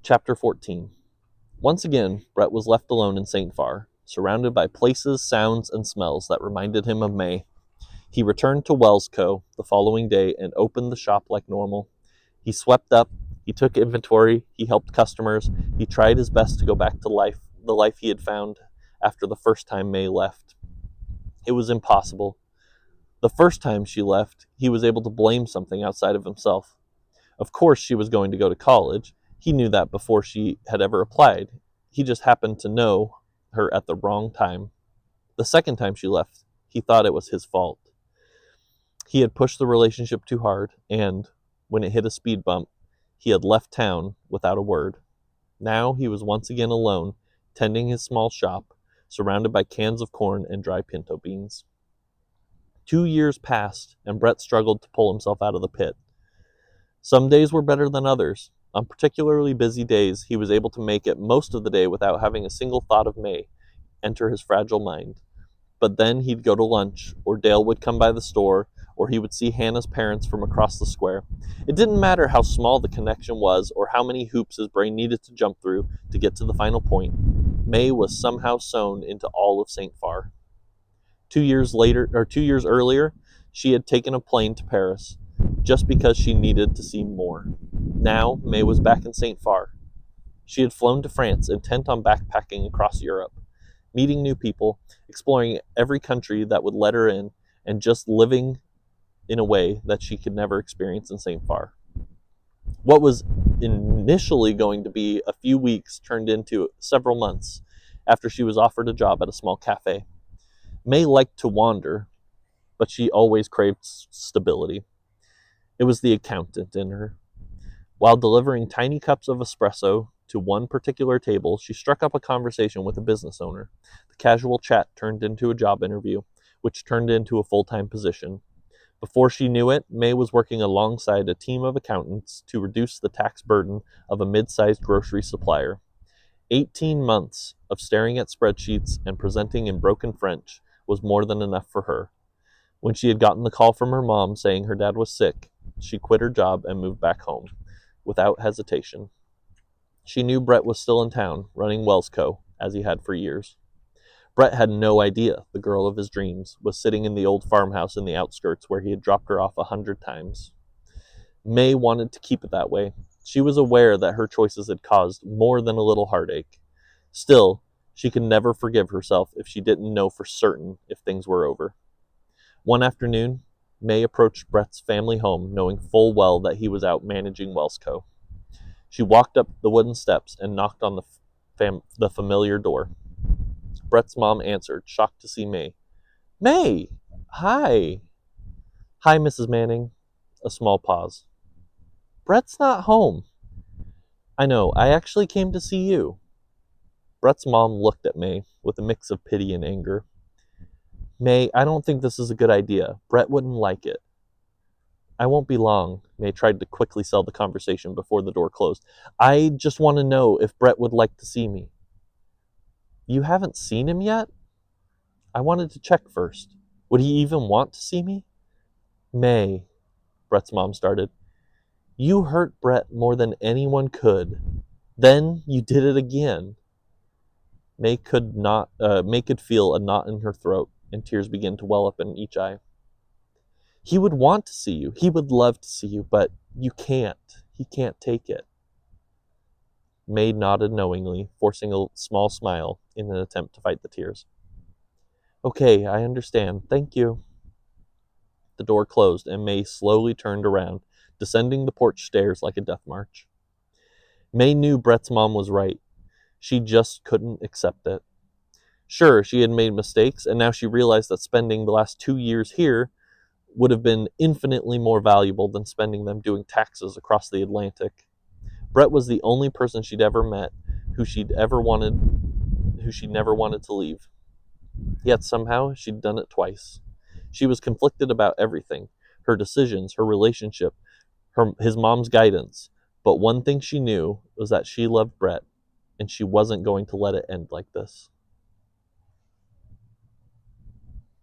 Chapter 14. Once again, Brett was left alone in St. Farr, surrounded by places, sounds, and smells that reminded him of May. He returned to WellsCo the following day and opened the shop like normal. He swept up, he took inventory, he helped customers, he tried his best to go back to the life he had found after the first time May left. It was impossible. The first time she left, he was able to blame something outside of himself. Of course she was going to go to college. He knew that before she had ever applied. He just happened to know her at the wrong time. The second time she left, he thought it was his fault. He had pushed the relationship too hard, and when it hit a speed bump, he had left town without a word. Now he was once again alone, tending his small shop, surrounded by cans of corn and dry pinto beans. 2 years passed, and Brett struggled to pull himself out of the pit. Some days were better than others. On particularly busy days, he was able to make it most of the day without having a single thought of May enter his fragile mind. But then he'd go to lunch, or Dale would come by the store, or he would see Hannah's parents from across the square. It didn't matter how small the connection was or how many hoops his brain needed to jump through to get to the final point. May was somehow sewn into all of St. Farr. 2 years earlier, she had taken a plane to Paris, just because she needed to see more. Now, May was back in St. Farr. She had flown to France, intent on backpacking across Europe, meeting new people, exploring every country that would let her in, and just living in a way that she could never experience in St. Farr. What was initially going to be a few weeks turned into several months after she was offered a job at a small cafe. May liked to wander, but she always craved stability. It was the accountant in her. While delivering tiny cups of espresso to one particular table, she struck up a conversation with a business owner. The casual chat turned into a job interview, which turned into a full-time position. Before she knew it, May was working alongside a team of accountants to reduce the tax burden of a mid-sized grocery supplier. 18 months of staring at spreadsheets and presenting in broken French was more than enough for her. When she had gotten the call from her mom saying her dad was sick, she quit her job and moved back home, without hesitation. She knew Brett was still in town, running WellsCo, as he had for years. Brett had no idea the girl of his dreams was sitting in the old farmhouse in the outskirts where he had dropped her off 100 times. May wanted to keep it that way. She was aware that her choices had caused more than a little heartache. Still, she could never forgive herself if she didn't know for certain if things were over. One afternoon, May approached Brett's family home, knowing full well that he was out managing WellsCo. She walked up the wooden steps and knocked on the familiar door. Brett's mom answered, shocked to see May. May! Hi! Hi, Mrs. Manning. A small pause. Brett's not home. I know, I actually came to see you. Brett's mom looked at May with a mix of pity and anger. May, I don't think this is a good idea. Brett wouldn't like it. I won't be long. May tried to quickly sell the conversation before the door closed. I just want to know if Brett would like to see me. You haven't seen him yet? I wanted to check first. Would he even want to see me? May, Brett's mom started. You hurt Brett more than anyone could. Then you did it again. May could feel a knot in her throat, and tears began to well up in each eye. He would want to see you. He would love to see you, but you can't. He can't take it. May nodded knowingly, forcing a small smile in an attempt to fight the tears. Okay, I understand. Thank you. The door closed, and May slowly turned around, descending the porch stairs like a death march. May knew Brett's mom was right. She just couldn't accept it. Sure, she had made mistakes, and now she realized that spending the last 2 years here would have been infinitely more valuable than spending them doing taxes across the Atlantic. Brett was the only person she'd ever met who she never wanted to leave. Yet somehow she'd done it twice. She was conflicted about everything, her decisions, her relationship, his mom's guidance. But one thing she knew was that she loved Brett, and she wasn't going to let it end like this.